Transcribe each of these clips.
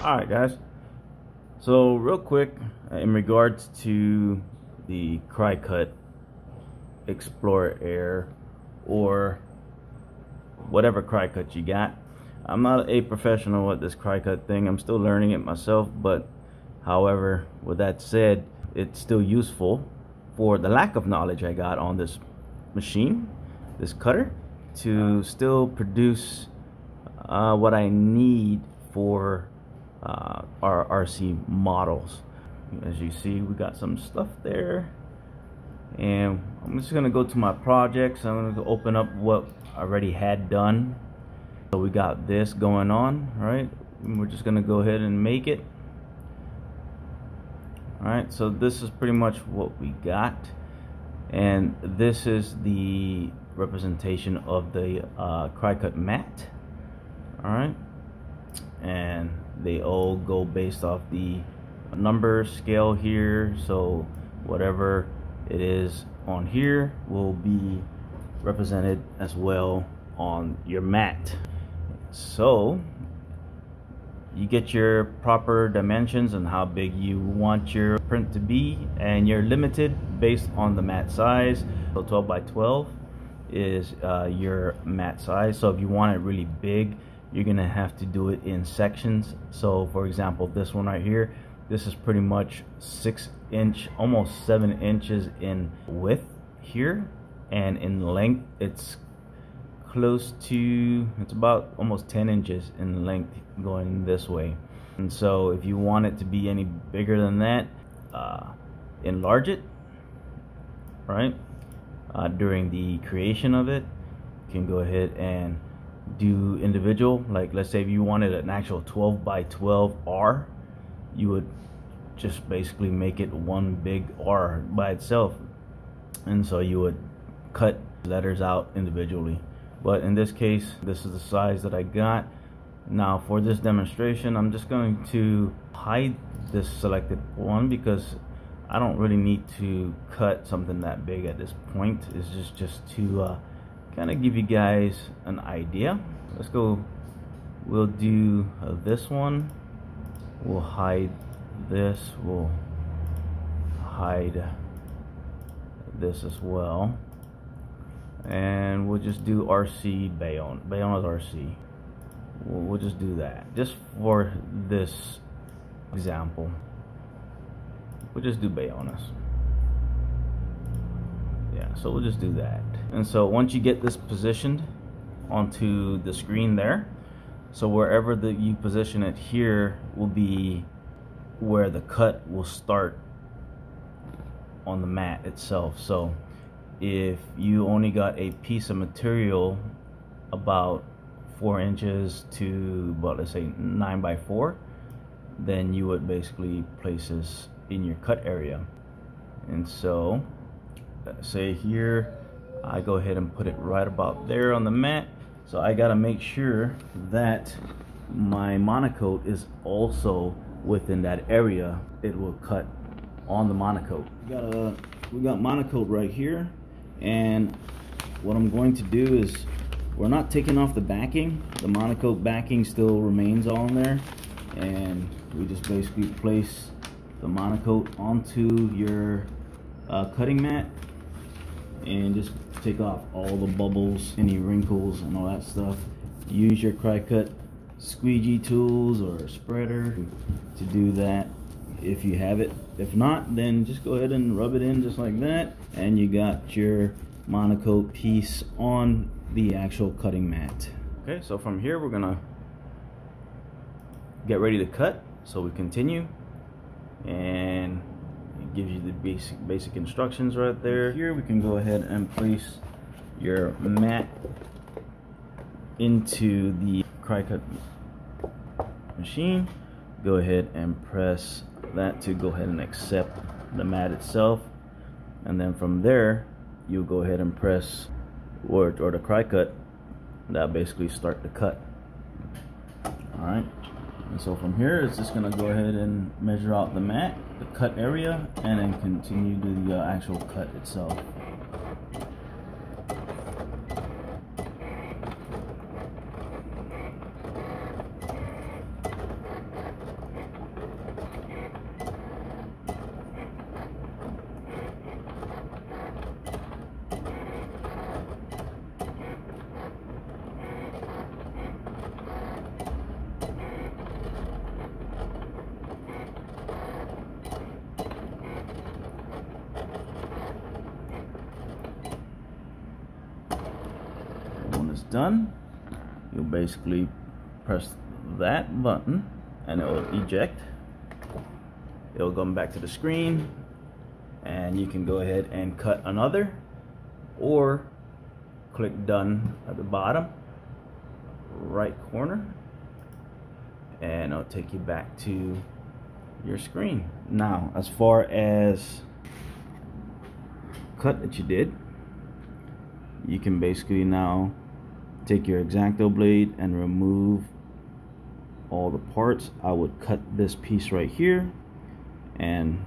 Alright guys, so real quick, in regards to the Cricut Explorer Air or whatever Cricut you got, I'm not a professional at this Cricut thing. I'm still learning it myself, but however, with that said, it's still useful for the lack of knowledge I got on this machine, this cutter, to still produce what I need for our RC models. As you see, we got some stuff there, and I'm just gonna go to my projects. I'm gonna open up what I already had done. So we got this going on, right? And we're just gonna go ahead and make it. Alright, so this is pretty much what we got, and this is the representation of the Cricut mat. Alright, and they all go based off the number scale here, so whatever it is on here will be represented as well on your mat. So you get your proper dimensions and how big you want your print to be, and you're limited based on the mat size. So 12 by 12 is your mat size. So if you want it really big, you're gonna have to do it in sections. So for example, this one right here, this is pretty much 6 inch, almost 7 inches in width here, and in length it's close to, it's about almost 10 inches in length going this way. And so if you want it to be any bigger than that, enlarge it, right? During the creation of it, you can go ahead and do individual. Like let's say if you wanted an actual 12 by 12 R, you would just basically make it one big R by itself, and so you would cut letters out individually. But in this case, this is the size that I got. Now for this demonstration, I'm just going to hide this selected one because I don't really need to cut something that big at this point. It's just to kind of give you guys an idea. Let's go, we'll do this one, we'll hide this, we'll hide this as well, and we'll just do RC Bayona's RC. We'll just do that just for this example. We'll just do Bayona's. Yeah, so we'll just do that. And so once you get this positioned onto the screen there, so wherever you position it here will be where the cut will start on the mat itself. So if you only got a piece of material about 4 inches to about, let's say 9 by 4, then you would basically place this in your cut area. And so say here I go ahead and put it right about there on the mat. So I gotta make sure that my Monokote is also within that area. It will cut on the Monokote. We got Monokote right here, and what I'm going to do is, we're not taking off the backing. The Monokote backing still remains on there, and we just basically place the Monokote onto your cutting mat and just take off all the bubbles, any wrinkles and all that stuff. Use your Cricut squeegee tools or spreader to do that if you have it. If not, then just go ahead and rub it in just like that, and you got your Monokote piece on the actual cutting mat. Okay, so from here we're gonna get ready to cut. So we continue, and it gives you the basic instructions right there. Here we can go ahead and place your mat into the Cricut machine. Go ahead and press that to go ahead and accept the mat itself, and then from there you go ahead and press or the Cricut that basically start the cut. All right, and so from here it's just gonna go ahead and measure out the mat, the cut area, and then continue to the actual cut itself. it's done, you'll basically press that button and it will eject. It'll come back to the screen, and you can go ahead and cut another, or click done at the bottom right corner, and it'll take you back to your screen. Now, as far as cut that you did, you can basically now take your X-Acto blade and remove all the parts. I would cut this piece right here and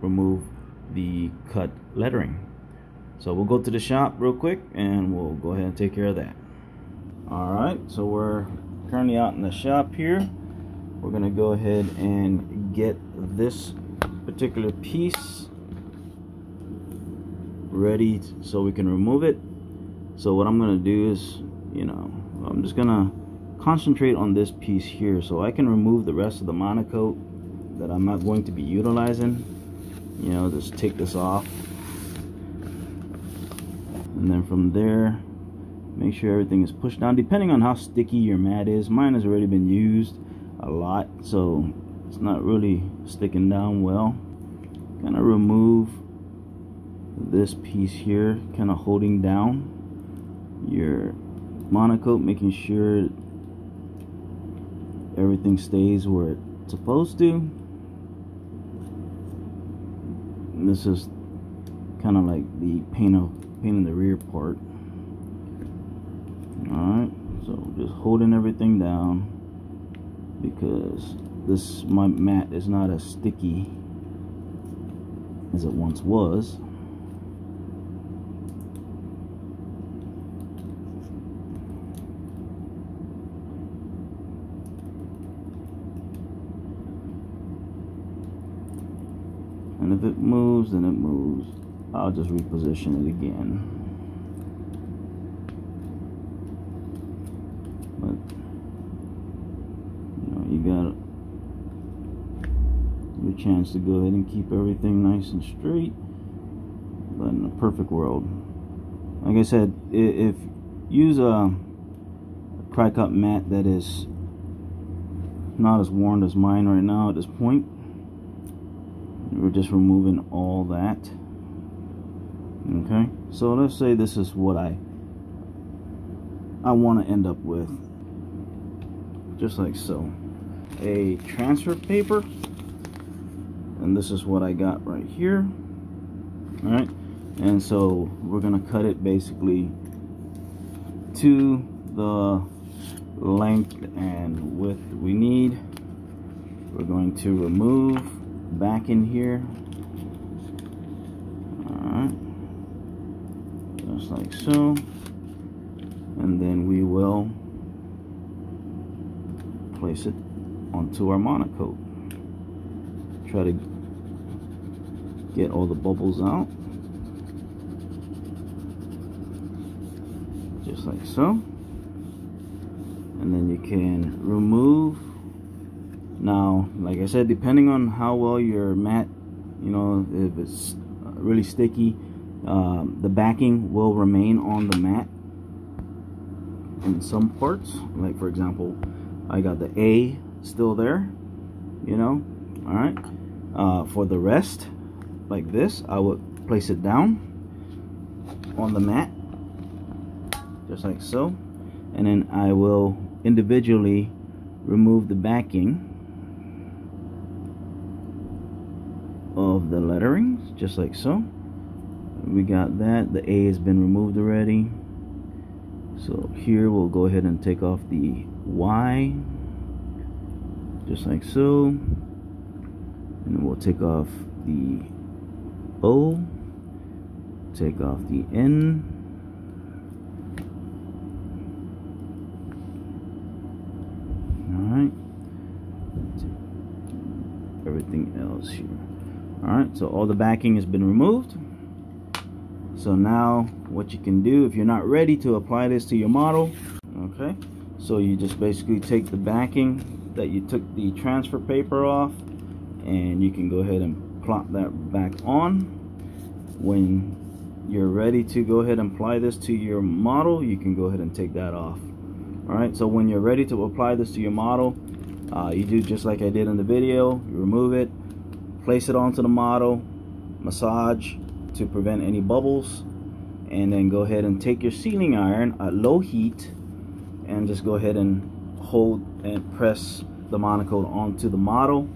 remove the cut lettering. So we'll go to the shop real quick and we'll go ahead and take care of that. Alright, so we're currently out in the shop here. We're gonna go ahead and get this particular piece ready so we can remove it. So what I'm gonna do is, I'm just gonna concentrate on this piece here so I can remove the rest of the Monokote that I'm not going to be utilizing. Just take this off, and then from there make sure everything is pushed down depending on how sticky your mat is. Mine has already been used a lot, so it's not really sticking down well. Kind of remove this piece here, kind of holding down your Monokote, making sure everything stays where it's supposed to. And this is kind of like the paint in the rear part. Alright, so just holding everything down, because my mat is not as sticky as it once was. And if it moves, then it moves. I'll just reposition it again. But you got your chance to go ahead and keep everything nice and straight. But in a perfect world, like I said, if use a Cricut mat that is not as worn as mine right now at this point, we're just removing all that. Okay, so let's say this is what I want to end up with, just like so. A transfer paper, and this is what I got right here. All right, and so we're gonna cut it basically to the length and width we need. We're going to remove back in here. Alright, just like so, and then we will place it onto our Monokote. Try to get all the bubbles out, just like so, and then you can remove. Now, like I said, depending on how well your mat, if it's really sticky, the backing will remain on the mat in some parts. Like for example, I got the A still there, alright. For the rest, like this, I would place it down on the mat, just like so, and then I will individually remove the backing of the letterings, just like so. We got that. The A has been removed already, so here we'll go ahead and take off the Y, just like so, and then we'll take off the O, take off the N, alright, everything else here. Alright, so all the backing has been removed. So now what you can do, if you're not ready to apply this to your model, okay, so you just basically take the backing that you took the transfer paper off, and you can go ahead and plop that back on. When you're ready to go ahead and apply this to your model, you can go ahead and take that off. Alright, so when you're ready to apply this to your model, you do just like I did in the video. You remove it, place it onto the model, massage to prevent any bubbles, and then go ahead and take your sealing iron at low heat and just go ahead and hold and press the Monokote onto the model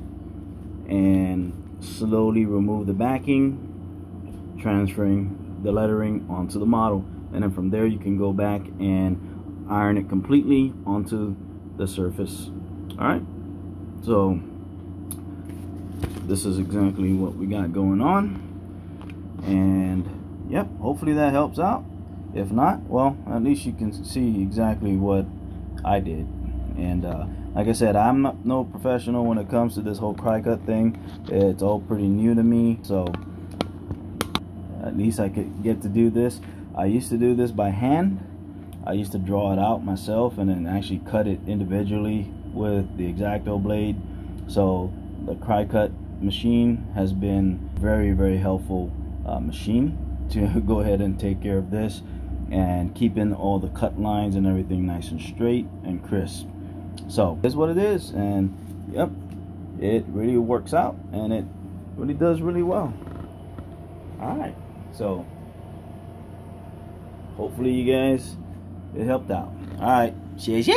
and slowly remove the backing, transferring the lettering onto the model, and then from there you can go back and iron it completely onto the surface. Alright, so this is exactly what we got going on, and yep, hopefully that helps out. If not, well, at least you can see exactly what I did. And like I said, I'm not no professional when it comes to this whole Cricut thing. It's all pretty new to me, so at least I could get to do this. I used to do this by hand. I used to draw it out myself and then actually cut it individually with the X-Acto blade. So the Cricut machine has been very helpful machine to go ahead and take care of this and keeping all the cut lines and everything nice and straight and crisp. So this is what it is, and yep, it really works out and it really does really well. Alright, so hopefully you guys, it helped out. Alright, cheers.